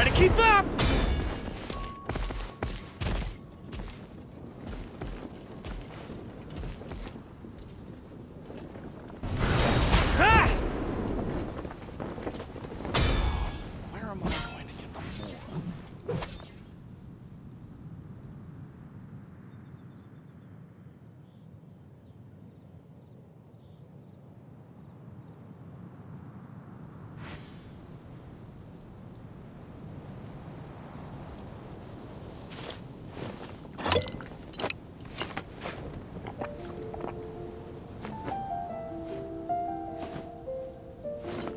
Try to keep up! Ha! Where am I going to get the more?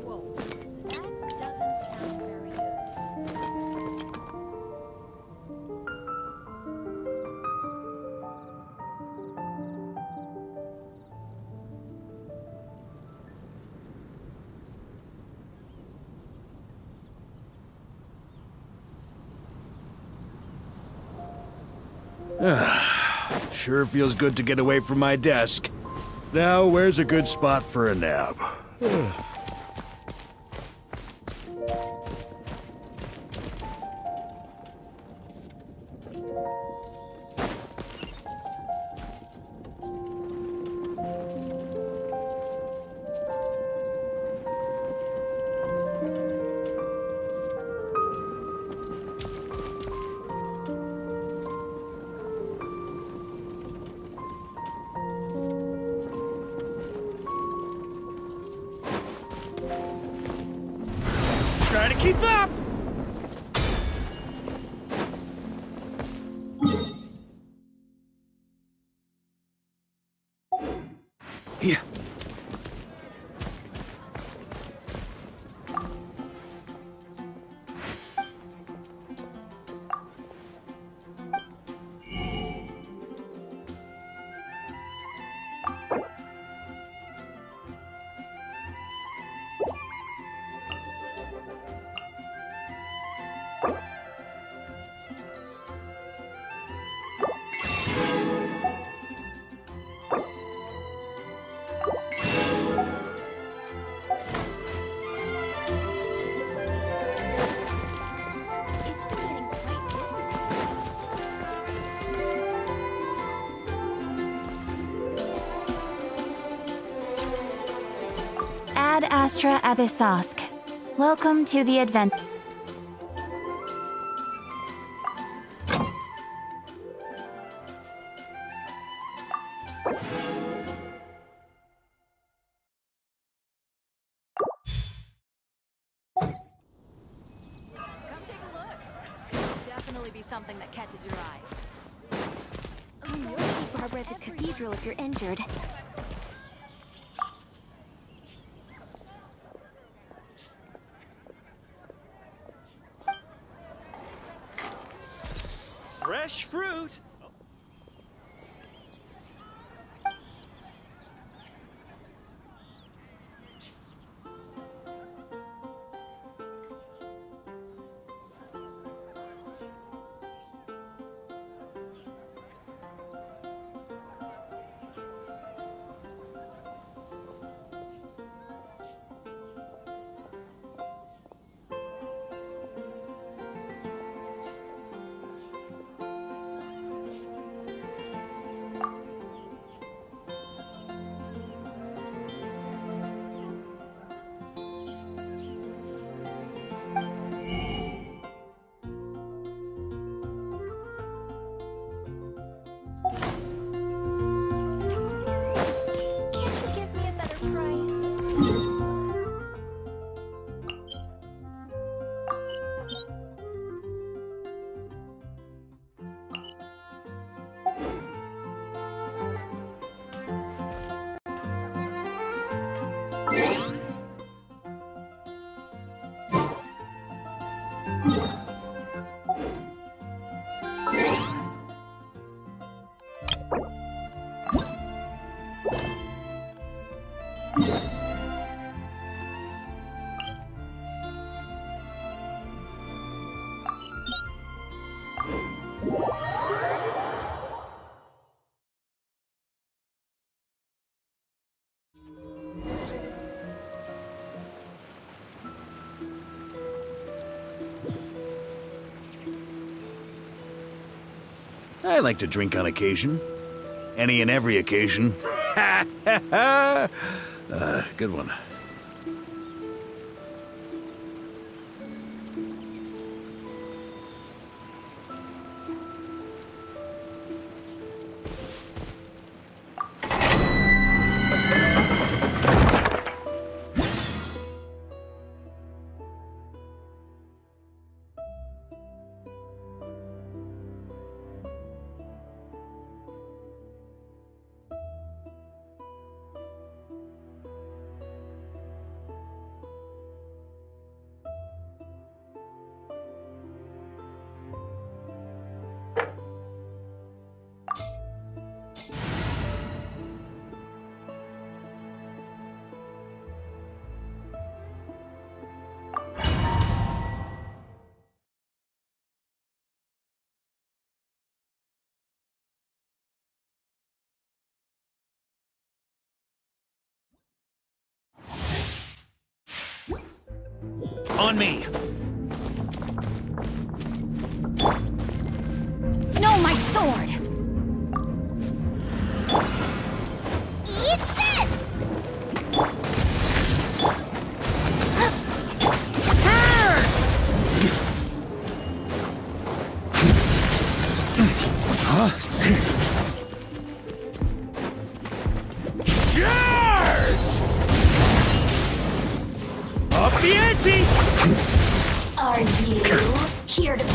Whoa, that doesn't sound very good. Sure feels good to get away from my desk. Now, where's a good spot for a nap? Try to keep up! Yeah. It's been getting quite busy. Ad Astra Abyssosk. Welcome to the adventure. Come take a look. It'll definitely be something that catches your eye. Oh, you'll see Barbara at the cathedral if you're injured. Fresh fruit! Can't you give me a better price? I like to drink on occasion. Any and every occasion. Good one. On me! No, my sword! Eat this! Huh? Charge! Up the ante! Are you here to...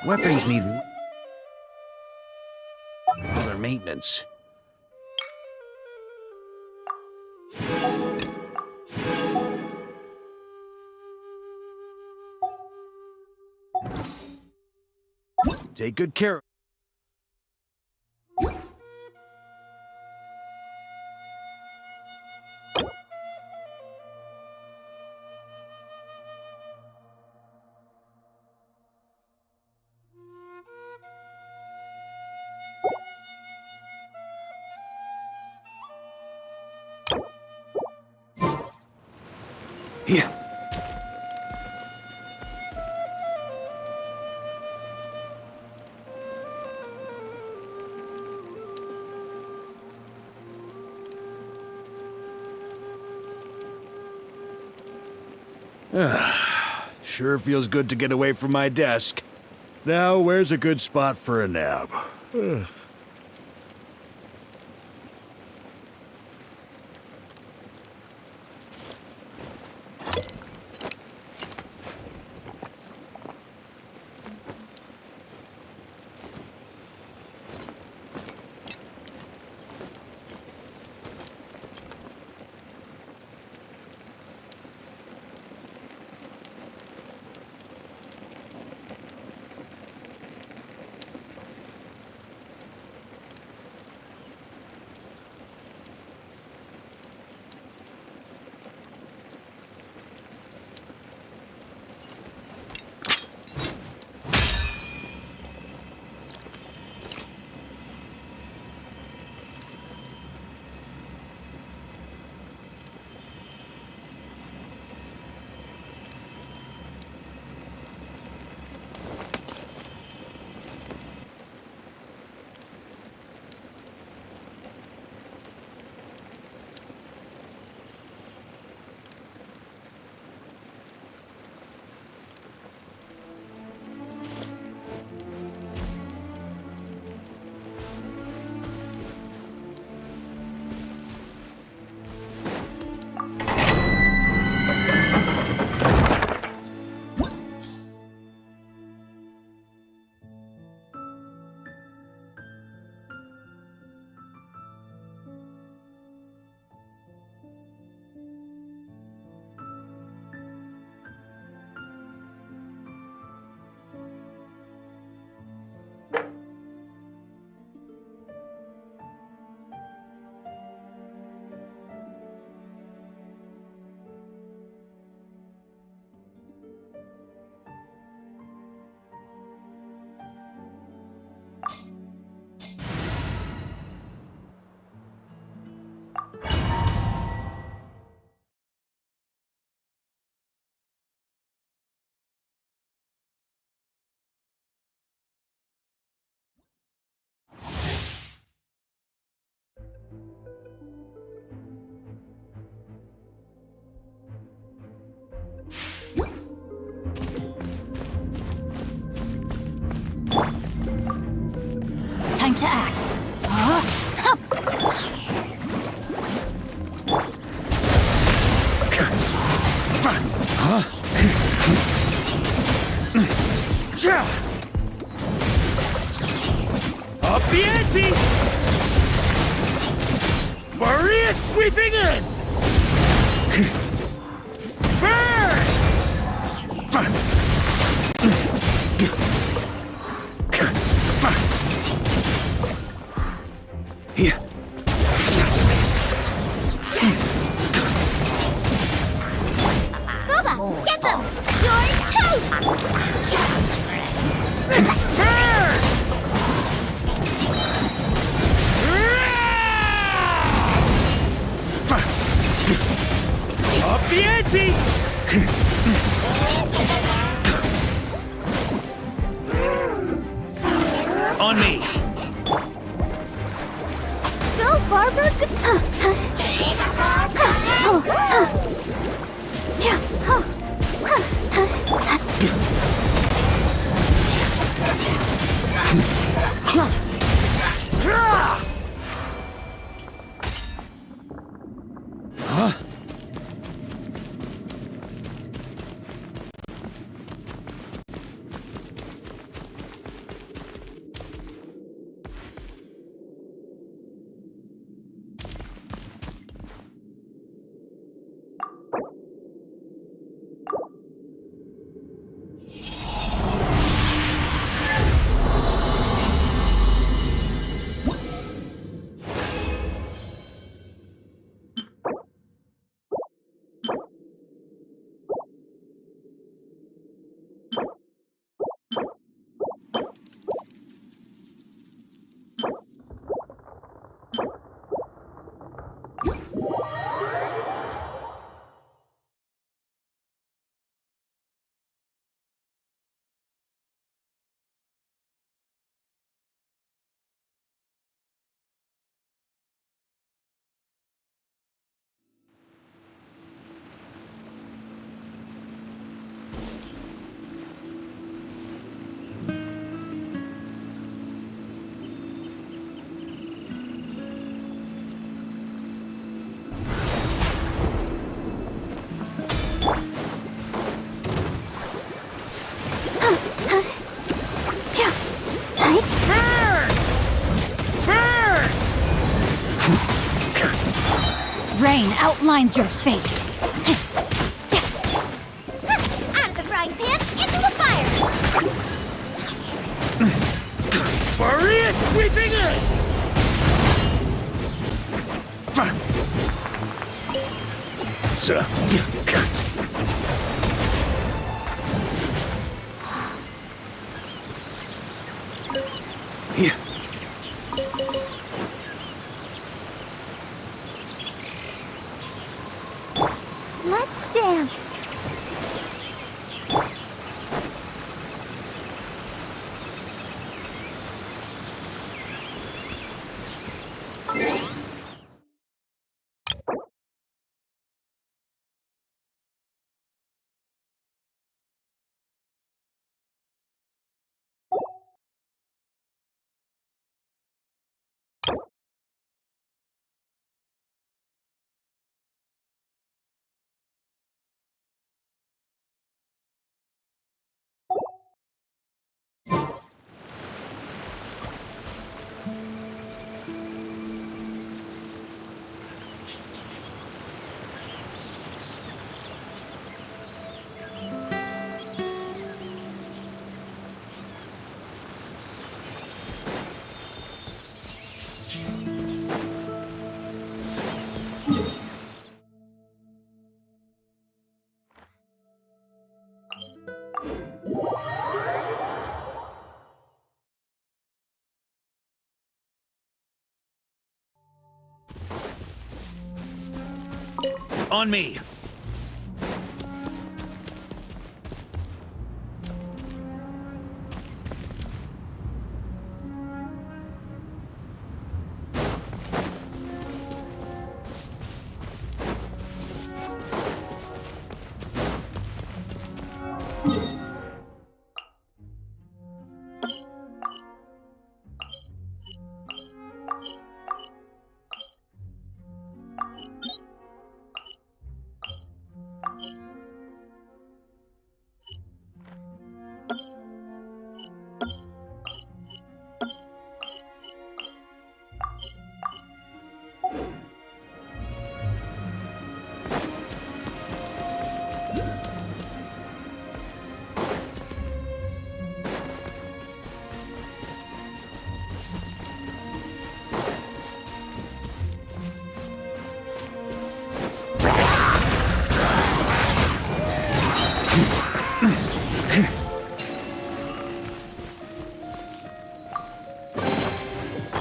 Weapons need other maintenance. Take good care. Here. Sure feels good to get away from my desk. Now, where's a good spot for a nap? Time to act. Up the ante! Maria sweeping in! Burn! Here. Gooba, get them! You're toast! Burn! Up the ante! On me! Go, Barbara! Huh? Rain outlines your fate. Out of the frying pan, into the fire! Maria sweeping in! Sir. Here. Let's dance. On me!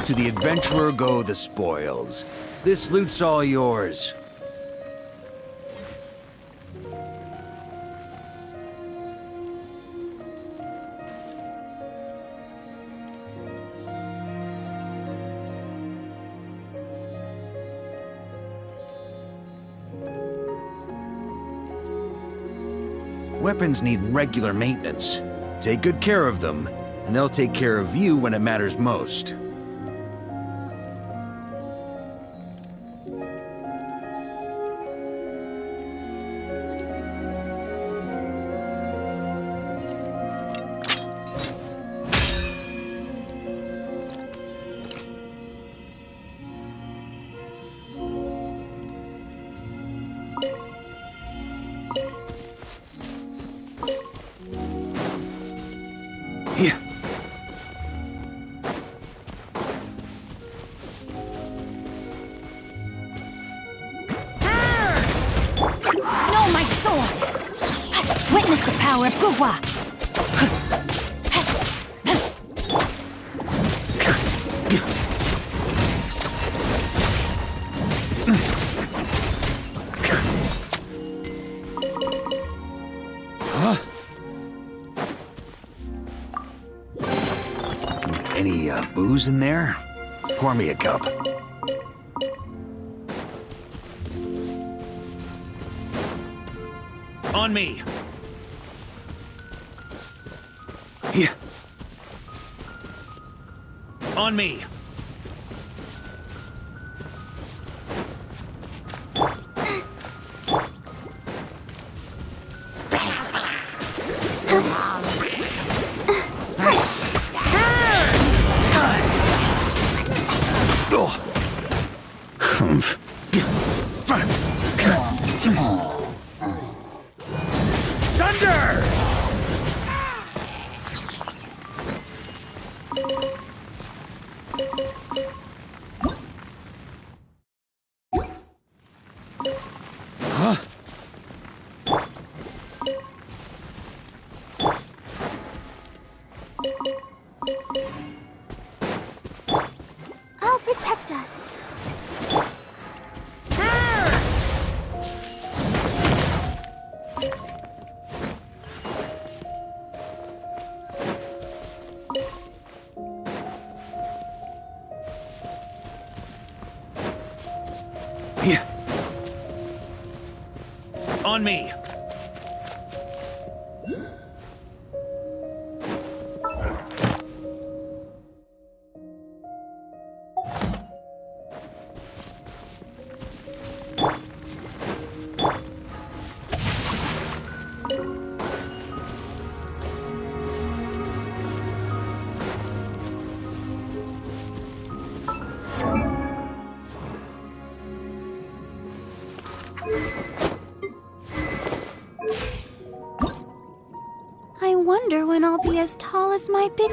To the adventurer go the spoils. This loot's all yours. Weapons need regular maintenance. Take good care of them, and they'll take care of you when it matters most. Here. No, my sword! Witness the power of Guhua! Any booze in there? Pour me a cup. On me! Here. On me! Thunder! Huh? I'll protect us. Here. On me. I wonder when I'll be as tall as my big...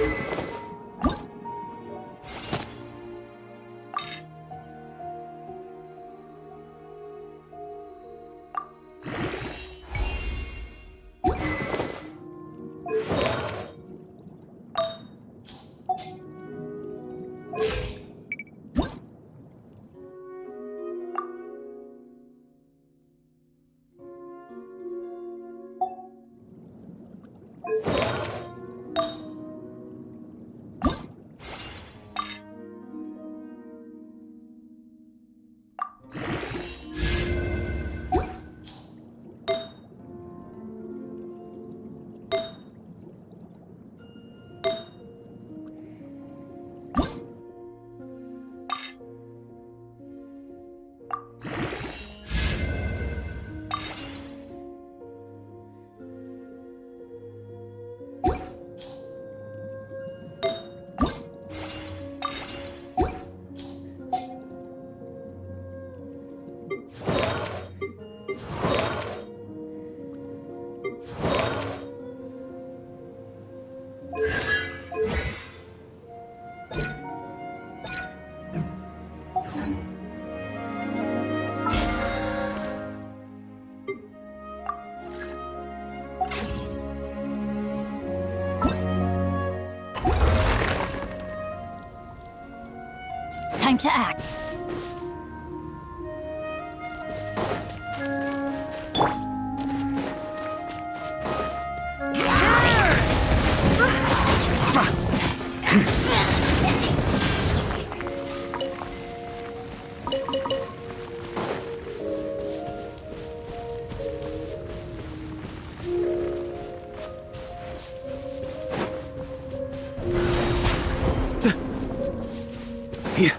to act. Yeah.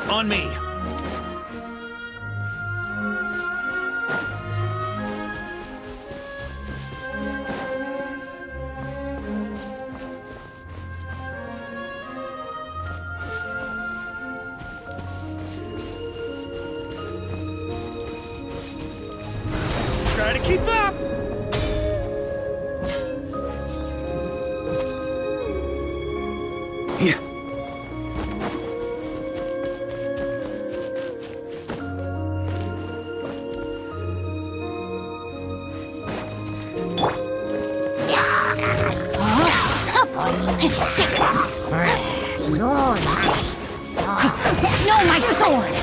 On me. Try to keep up. Yeah. No, my sword!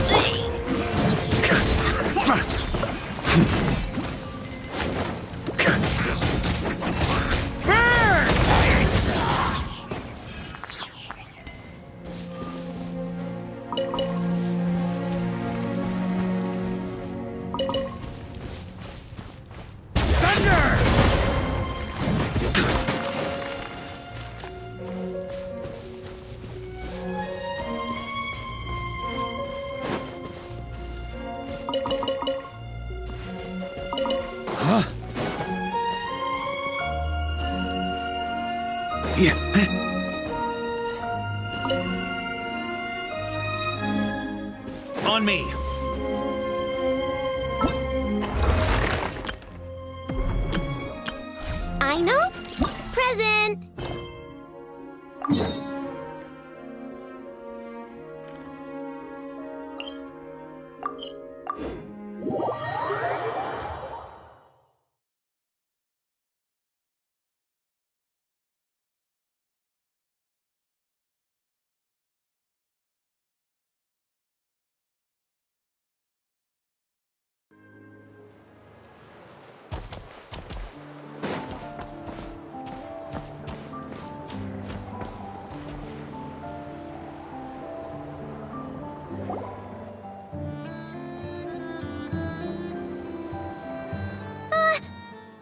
Yeah. On me. I know. Present.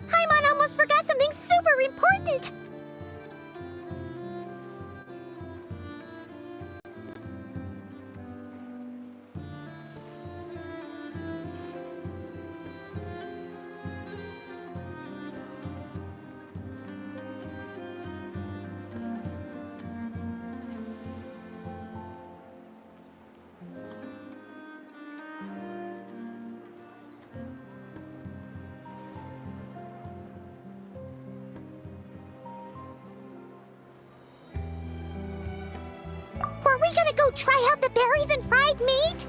Paimon almost forgot something super important! Were we gonna go try out the berries and fried meat?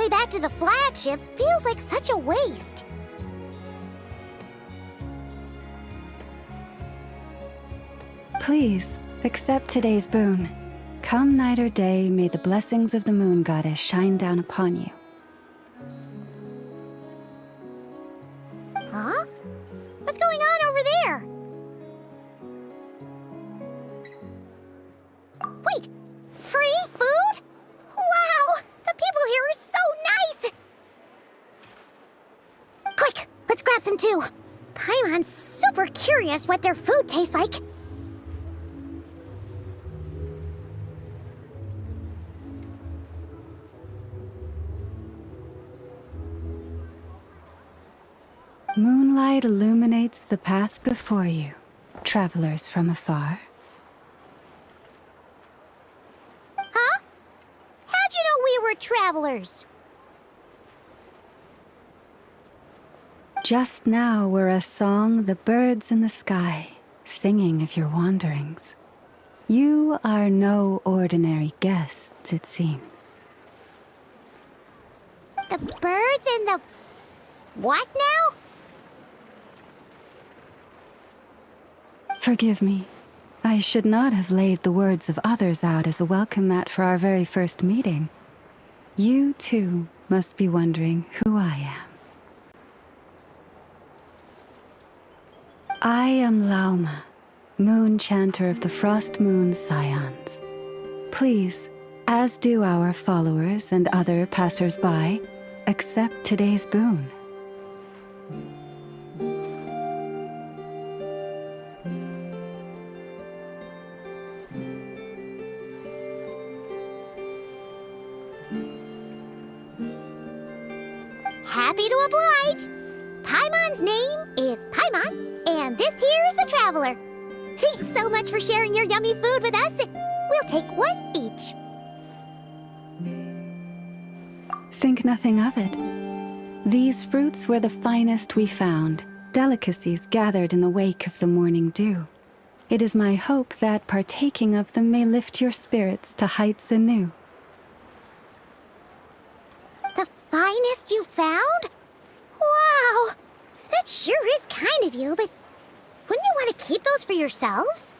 way back to the flagship feels like such a waste. Please, accept today's boon. Come night or day, may the blessings of the moon goddess shine down upon you. Huh? What's going on over there? Wait! Free food? Wow! The people here are so nice! Quick! Let's grab some too! Paimon's super curious what their food tastes like. Moonlight illuminates the path before you, travelers from afar. Huh? How'd you know we were travelers? Just now were a song the birds in the sky, singing of your wanderings. You are no ordinary guests, it seems. The birds and the... what now? Forgive me. I should not have laid the words of others out as a welcome mat for our very first meeting. You, too, must be wondering who I am. I am Lauma, moon chanter of the Frost Moon's Scions. Please, as do our followers and other passers-by, accept today's boon. Happy to oblige! Paimon's name is Paimon, and this here is the Traveler. Thanks so much for sharing your yummy food with us. We'll take one each. Think nothing of it. These fruits were the finest we found, delicacies gathered in the wake of the morning dew. It is my hope that partaking of them may lift your spirits to heights anew. The finest you found? Wow! That sure is kind of you, but wouldn't you want to keep those for yourselves?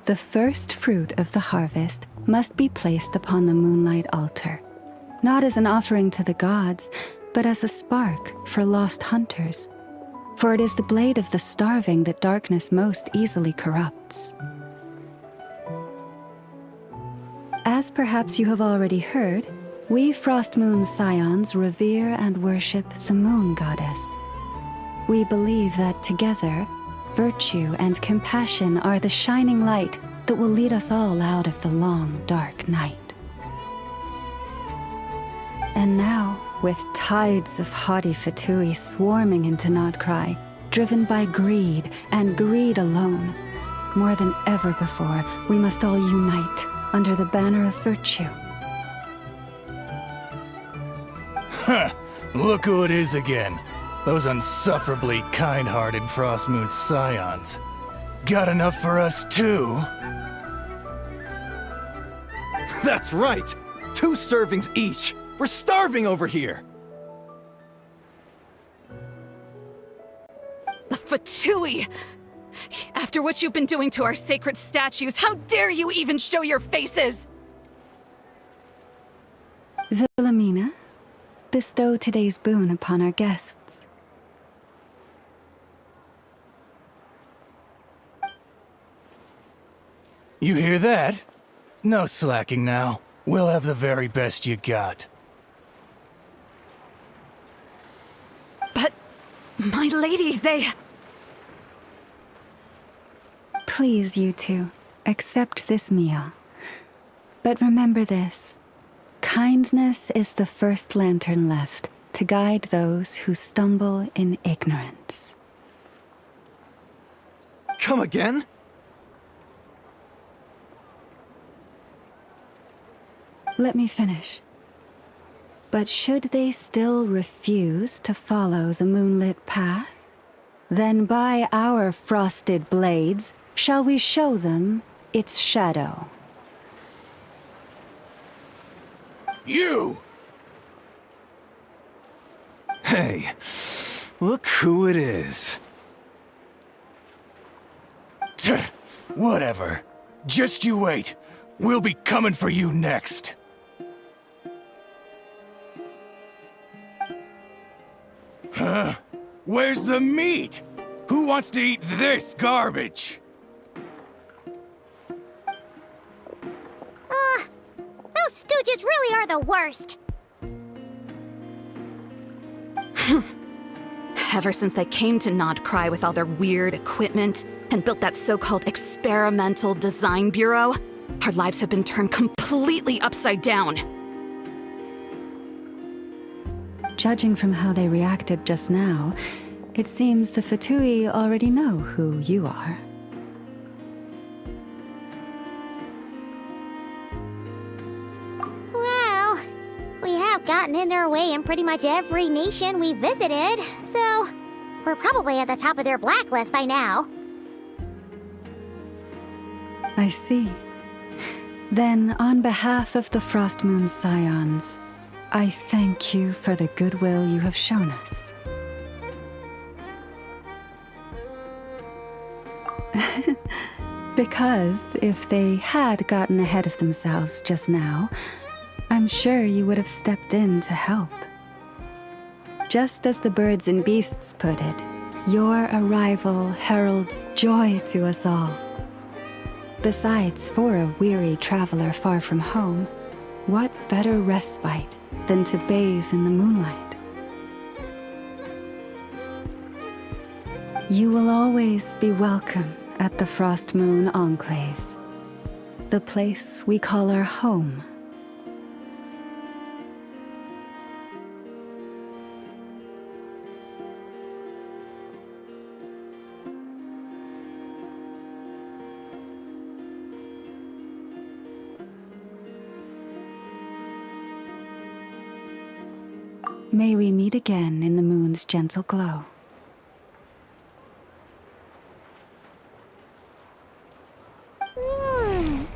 The first fruit of the harvest must be placed upon the moonlight altar, not as an offering to the gods, but as a spark for lost hunters. For it is the blade of the starving that darkness most easily corrupts. As perhaps you have already heard, we Frost Moon's Scions revere and worship the moon goddess. We believe that together, virtue and compassion are the shining light that will lead us all out of the long, dark night. And now, with tides of haughty Fatui swarming into Nodcry, driven by greed and greed alone, more than ever before, we must all unite under the banner of virtue. Ha! Look who it is again. Those unsufferably kind-hearted Frost Moon Scions. Got enough for us too? That's right! 2 servings each! We're starving over here! The Fatui! After what you've been doing to our sacred statues, how dare you even show your faces? Wilhelmina, bestow today's boon upon our guests. You hear that? No slacking now. We'll have the very best you got. But, my lady, they... Please, you two, accept this meal. But remember this. Kindness is the first lantern left to guide those who stumble in ignorance. Come again? Let me finish. But should they still refuse to follow the moonlit path, then by our frosted blades shall we show them its shadow. You! Hey, look who it is. Tch, whatever. Just you wait. We'll be coming for you next. Huh? Where's the meat? Who wants to eat this garbage? Those stooges really are the worst. Ever since they came to Nod Cry with all their weird equipment and built that so-called experimental design bureau, our lives have been turned completely upside down. Judging from how they reacted just now, it seems the Fatui already know who you are. Well, we have gotten in their way in pretty much every nation we visited, so we're probably at the top of their blacklist by now. I see. Then, on behalf of the Frost Moon Scions, I thank you for the goodwill you have shown us. Because if they had gotten ahead of themselves just now, I'm sure you would have stepped in to help. Just as the birds and beasts put it, your arrival heralds joy to us all. Besides, for a weary traveler far from home, what better respite than to bathe in the moonlight? You will always be welcome at the Frost Moon Enclave, the place we call our home. May we meet again in the moon's gentle glow.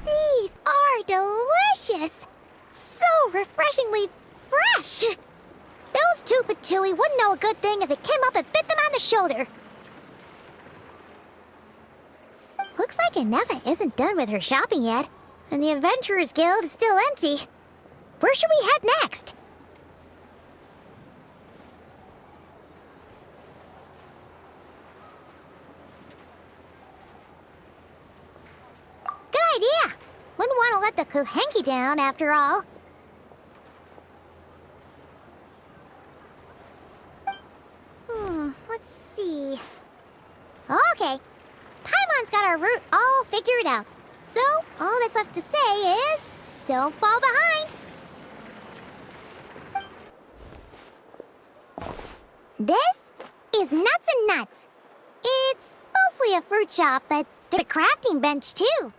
These are delicious! So refreshingly fresh! Those two Fatui wouldn't know a good thing if it came up and bit them on the shoulder. Looks like Inefa isn't done with her shopping yet, and the Adventurers Guild is still empty. Where should we head next? Good idea! Wouldn't want to let the Kuhenki down, after all. Let's see... Okay. Paimon's got our route all figured out. So, all that's left to say is... don't fall behind! This is Nuts and Nuts. It's mostly a fruit shop, but there's a crafting bench, too.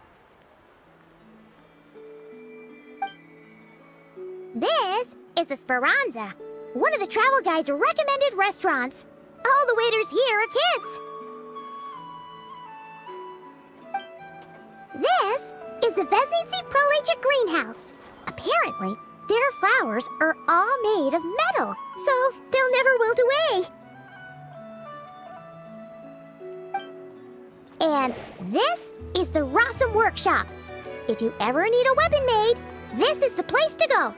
This is the Speranza, one of the travel guide's recommended restaurants. All the waiters here are kids. This is the Vesnitsi Prolegia greenhouse. Apparently, their flowers are all made of metal, so they'll never wilt away. And this is the Rossum Workshop. If you ever need a weapon made, this is the place to go.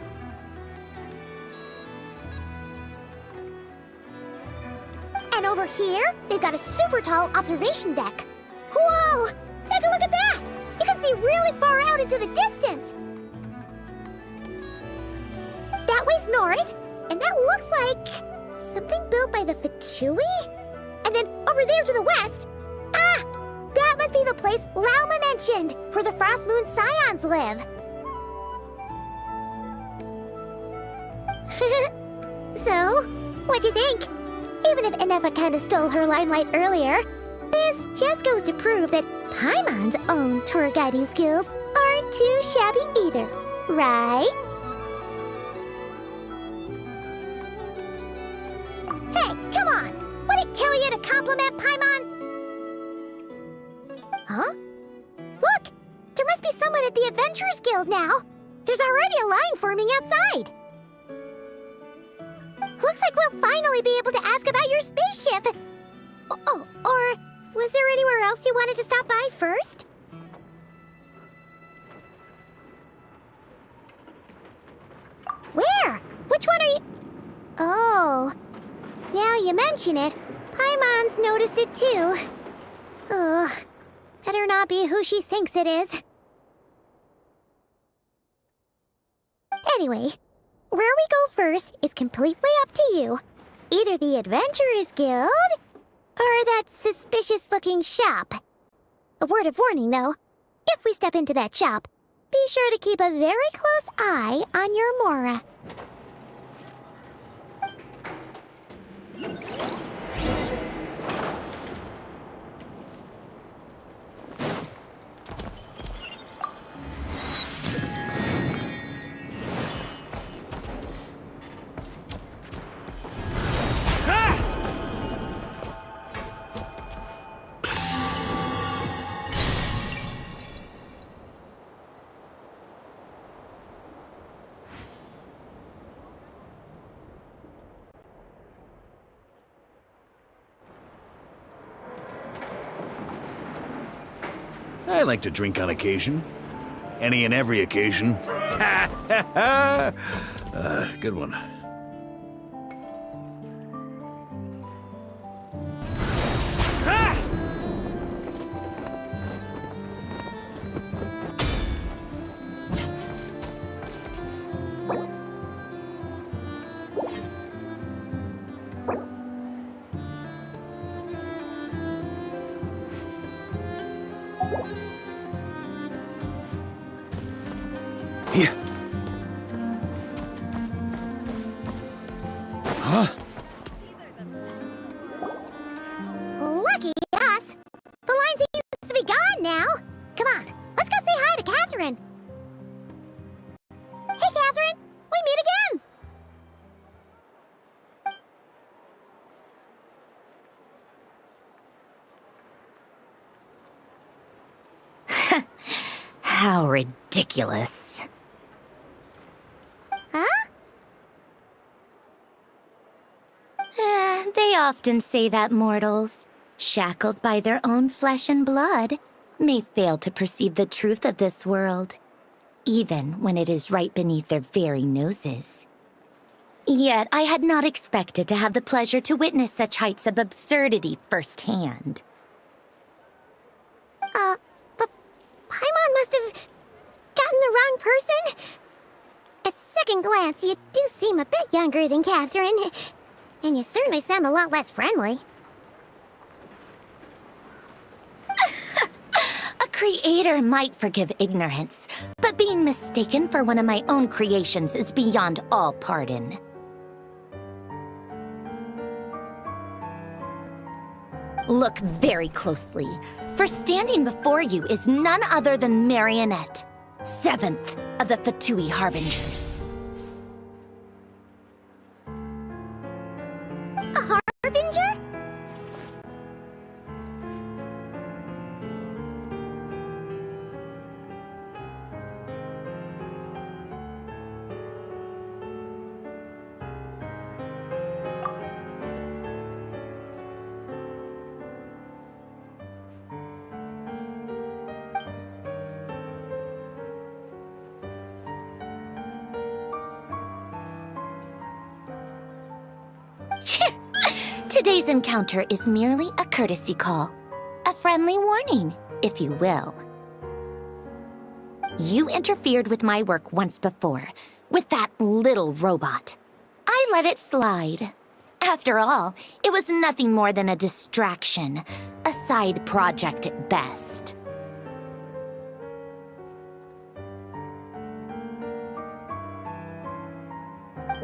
And over here, they've got a super tall observation deck. Whoa! Take a look at that! You can see really far out into the distance. That way's north, and that looks like something built by the Fatui? And then over there to the west, that must be the place Lauma mentioned, where the Frost Moon Scions live. So, what'd you think? Even if Inefa kinda stole her limelight earlier, this just goes to prove that Paimon's own tour guiding skills aren't too shabby either, right? Hey, come on! Would it kill you to compliment Paimon? Huh? Look! There must be someone at the Adventurers Guild now! There's already a line forming outside! Looks like we'll finally be able to ask about your spaceship! Oh, or was there anywhere else you wanted to stop by first? Where? Which one are you... Oh, now you mention it, Paimon's noticed it too. Ugh, better not be who she thinks it is. Anyway, where we go first is completely up to you. Either the Adventurers Guild, or that suspicious-looking shop. A word of warning, though. If we step into that shop, be sure to keep a very close eye on your Mora. I like to drink on occasion. Any and every occasion. Good one. Yeah. Huh? Lucky us! The line seems to be gone now. Come on, let's go say hi to Catherine. Hey, Catherine! We meet again! How ridiculous. Huh? They often say that mortals, shackled by their own flesh and blood, may fail to perceive the truth of this world, even when it is right beneath their very noses. Yet I had not expected to have the pleasure to witness such heights of absurdity firsthand. But Paimon must have gotten the wrong person. At second glance, you do seem a bit younger than Catherine, and you certainly sound a lot less friendly. A creator might forgive ignorance, but being mistaken for one of my own creations is beyond all pardon. Look very closely, for standing before you is none other than Marionette, 7th of the Fatui Harbingers. A harbinger? Today's encounter is merely a courtesy call. A friendly warning, if you will. You interfered with my work once before, with that little robot. I let it slide. After all, it was nothing more than a distraction, a side project at best.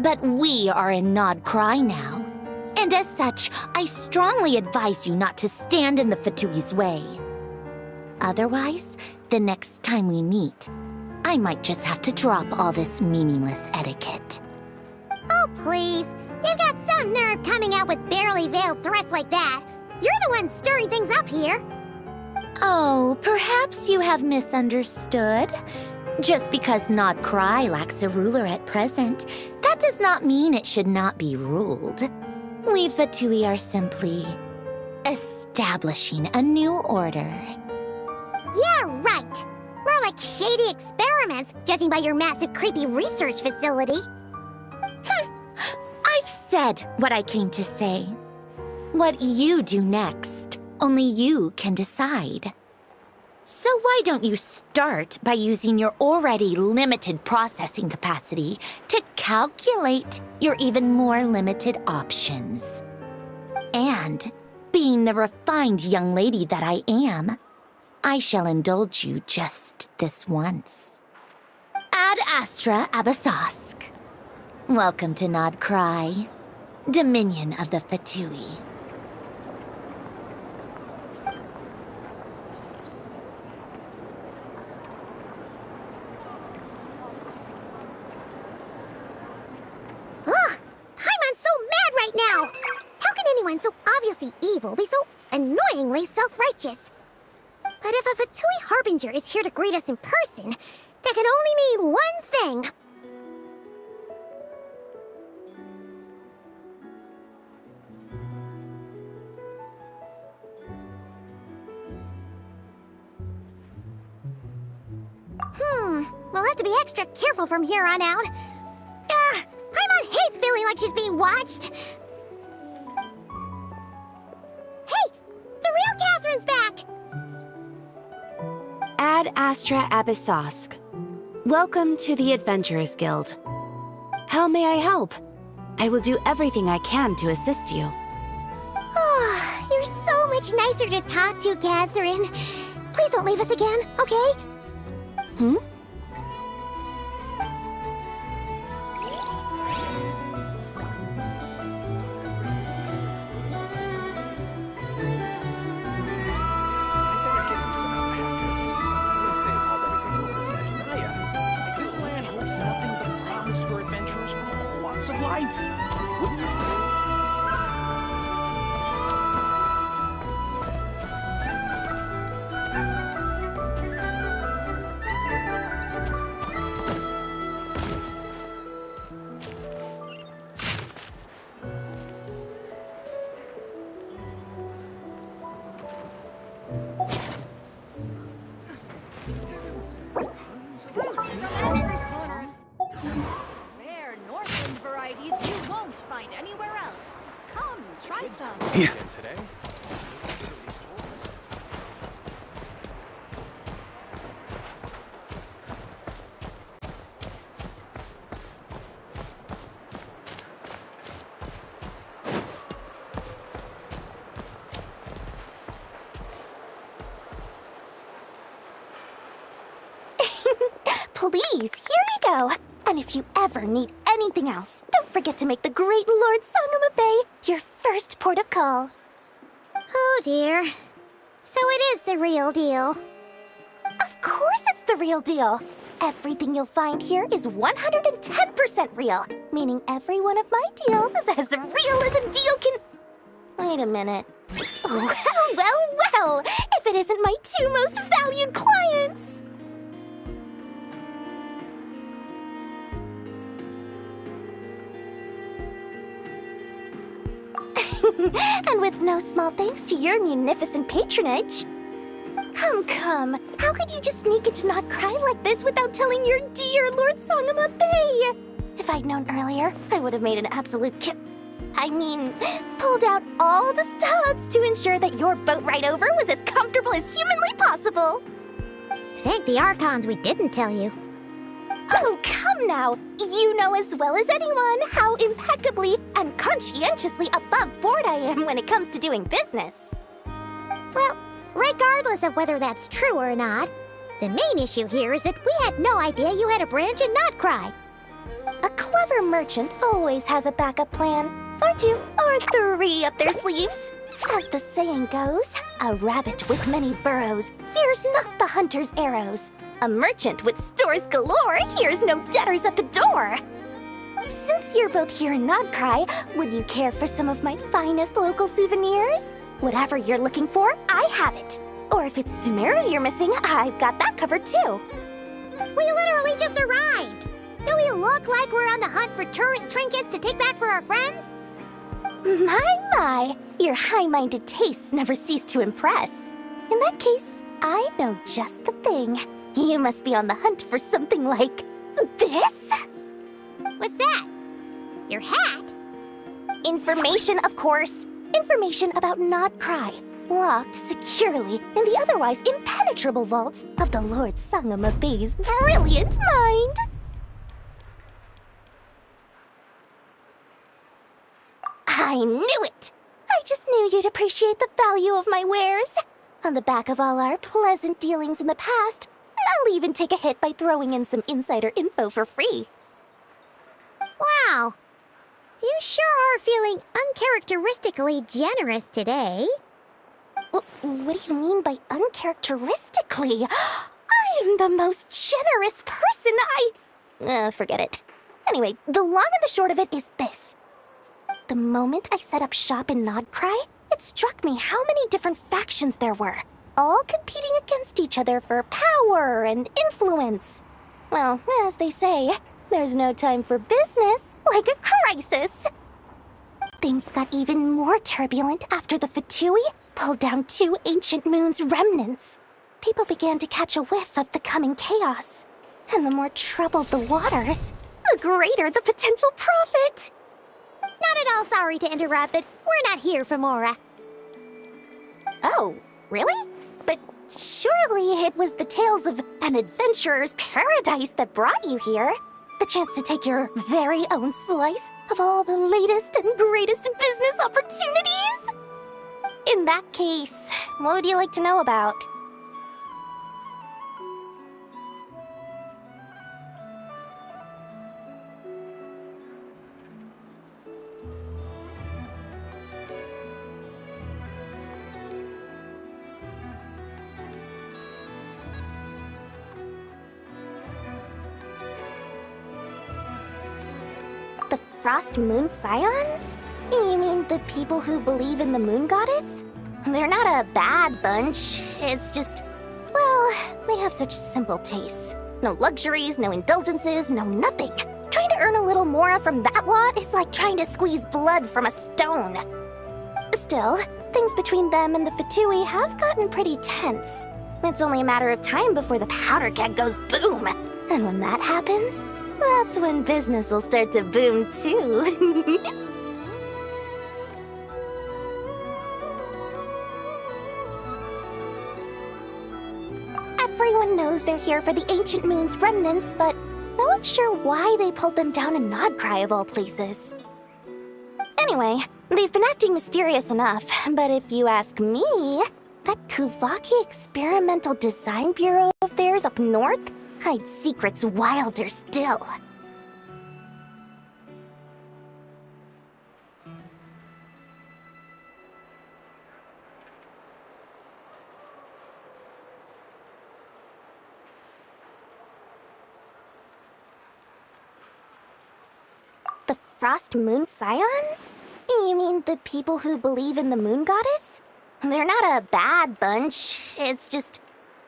But we are in Nod Cry now. And as such, I strongly advise you not to stand in the Fatui's way. Otherwise, the next time we meet, I might just have to drop all this meaningless etiquette. Oh, please. You've got so Some nerve coming out with barely veiled threats like that. You're the one stirring things up here. Oh, perhaps you have misunderstood. Just because Nod Cry lacks a ruler at present, that does not mean it should not be ruled. We Fatui are simply establishing a new order. Yeah, right. We're like shady experiments, judging by your massive creepy research facility. I've said what I came to say. What you do next, only you can decide. So why don't you start by using your already limited processing capacity to calculate your even more limited options? And, being the refined young lady that I am, I shall indulge you just this once. Ad Astra Abasask. Welcome to Nod Cry, Dominion of the Fatui. Ugh! Paimon's so mad right now! How can anyone so obviously evil be so annoyingly self-righteous? But if a Fatui Harbinger is here to greet us in person, that can only mean one thing. We'll have to be extra careful from here on out. Paimon hates feeling like she's being watched. Hey! The real Catherine's back! Ad Astra Abyssosk. Welcome to the Adventurers Guild. How may I help? I will do everything I can to assist you. Oh, you're so much nicer to talk to, Catherine. Please don't leave us again, okay? Hmm? This land holds nothing but promise for adventurers from all walks of life. Rare Northland varieties you won't find anywhere else. Come, try some. Yeah. Please, here we go. And if you ever need anything else, don't forget to make the great Lord Sangama Bay your first port of call. Oh dear. So it is the real deal. Of course it's the real deal. Everything you'll find here is 110% real, meaning every one of my deals is as real as a deal can... Wait a minute. Well, if it isn't my two most valued clients! And with no small thanks to your munificent patronage. Come. How could you just sneak into Not Cry like this without telling your dear Lord Sangama Bay? If I'd known earlier, I would have made an absolute pulled out all the stops to ensure that your boat ride over was as comfortable as humanly possible. Thank the Archons we didn't tell you. Oh, come now! You know as well as anyone how impeccably and conscientiously above board I am when it comes to doing business. Well, regardless of whether that's true or not, the main issue here is that we had no idea you had a branch in Not Cry. A clever merchant always has a backup plan, or two, or three up their sleeves. As the saying goes, a rabbit with many burrows fears not the hunter's arrows. A merchant with stores galore hears no debtors at the door. Since you're both here in Nodcry, would you care for some of my finest local souvenirs? Whatever you're looking for, I have it. Or if it's Sumeru you're missing, I've got that covered too. We literally just arrived. Do we look like we're on the hunt for tourist trinkets to take back for our friends? My, your high-minded tastes never cease to impress. In that case, I know just the thing. You must be on the hunt for something like this? What's that? Your hat? Information, of course. Information about Nodcry, locked securely in the otherwise impenetrable vaults of the Lord Sangama Bay's brilliant mind. I knew it! I just knew you'd appreciate the value of my wares. On the back of all our pleasant dealings in the past, I'll even take a hit by throwing in some insider info for free. Wow. You sure are feeling uncharacteristically generous today. What do you mean by uncharacteristically? I am the most generous person forget it. Anyway, the long and the short of it is this. The moment I set up shop in Nodcry, it struck me how many different factions there were, all competing against each other for power and influence. Well, as they say, there's no time for business like a crisis. Things got even more turbulent after the Fatui pulled down 2 ancient moon's remnants. People began to catch a whiff of the coming chaos. And the more troubled the waters, the greater the potential profit. Not at all sorry to interrupt, but we're not here for Mora. Oh, really? But surely it was the tales of an adventurer's paradise that brought you here. The chance to take your very own slice of all the latest and greatest business opportunities? In that case, what would you like to know about? The Frost Moon Scions? You mean the people who believe in the Moon Goddess? They're not a bad bunch. It's just, well, they have such simple tastes. No luxuries, no indulgences, no nothing. Trying to earn a little more from that lot is like trying to squeeze blood from a stone. Still, things between them and the Fatui have gotten pretty tense. It's only a matter of time before the powder keg goes boom. And when that happens, that's when business will start to boom too. Everyone knows they're here for the Ancient Moon's remnants, but no one's sure why they pulled them down in Nodcry of all places. Anyway, they've been acting mysterious enough, but if you ask me, that Kuvaki Experimental Design Bureau of theirs up north hides secrets wilder still. The Frost Moon Scions? You mean the people who believe in the Moon Goddess? They're not a bad bunch. It's just,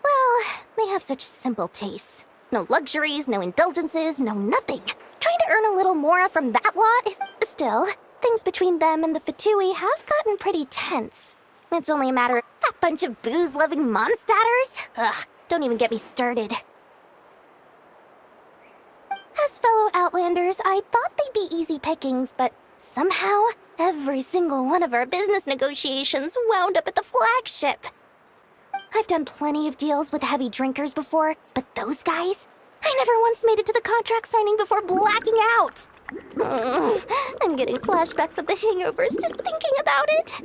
well, they have such simple tastes. No luxuries, no indulgences, no nothing. Trying to earn a little more from that lot is... Still, things between them and the Fatui have gotten pretty tense. It's only a matter of that bunch of booze-loving monstators. Ugh, don't even get me started. As fellow Outlanders, I thought they'd be easy pickings, but somehow, every single one of our business negotiations wound up at the flagship. I've done plenty of deals with heavy drinkers before, but those guys? I never once made it to the contract signing before blacking out. I'm getting flashbacks of the hangovers just thinking about it.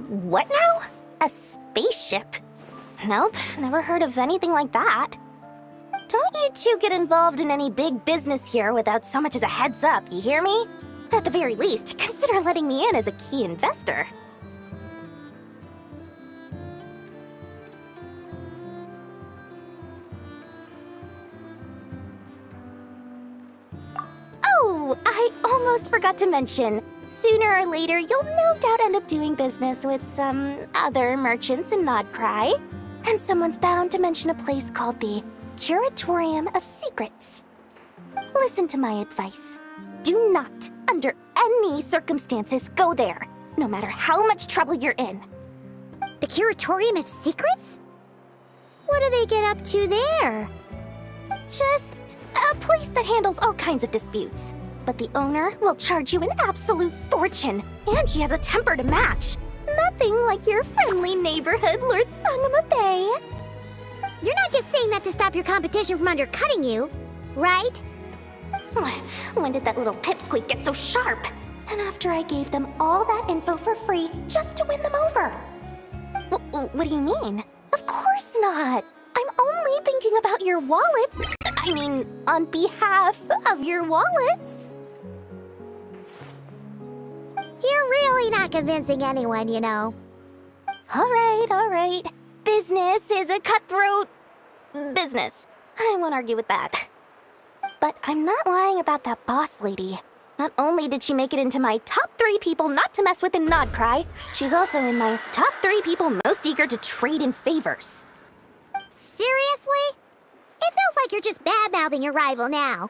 What now? A spaceship? Nope, never heard of anything like that. Don't you two get involved in any big business here without so much as a heads up, you hear me? At the very least, consider letting me in as a key investor. Oh, I almost forgot to mention. Sooner or later, you'll no doubt end up doing business with some other merchants in Nodcry. And someone's bound to mention a place called the Curatorium of Secrets. Listen to my advice. Do not, under any circumstances, go there, no matter how much trouble you're in. The Curatorium of Secrets? What do they get up to there? Just a place that handles all kinds of disputes. But the owner will charge you an absolute fortune, and she has a temper to match. Nothing like your friendly neighborhood Lord Sangama Bay. You're not just saying that to stop your competition from undercutting you, right? When did that little pipsqueak get so sharp? And after I gave them all that info for free just to win them over. What do you mean? Of course not. I'm only thinking about your wallets. I mean, on behalf of your wallets. You're really not convincing anyone, you know. All right. Business is a cutthroat business. I won't argue with that. But I'm not lying about that boss lady. Not only did she make it into my top 3 people not to mess with in Nodcry, she's also in my top 3 people most eager to trade in favors. Seriously? It feels like you're just bad-mouthing your rival now.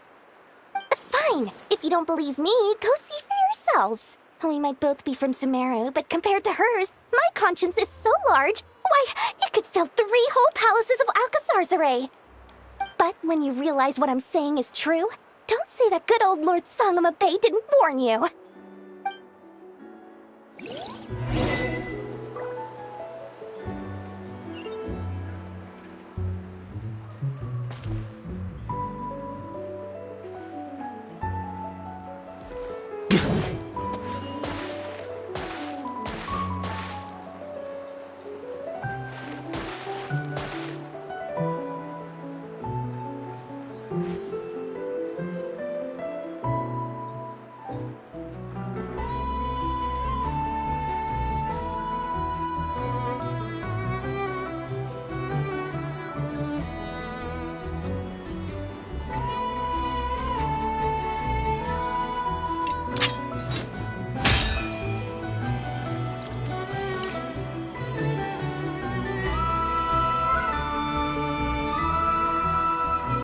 Fine. If you don't believe me, go see for yourselves. We might both be from Sumeru, but compared to hers, my conscience is so large, why, you could fill 3 whole palaces of Alcazar's. But when you realize what I'm saying is true, don't say that good old Lord Sangama Bay didn't warn you.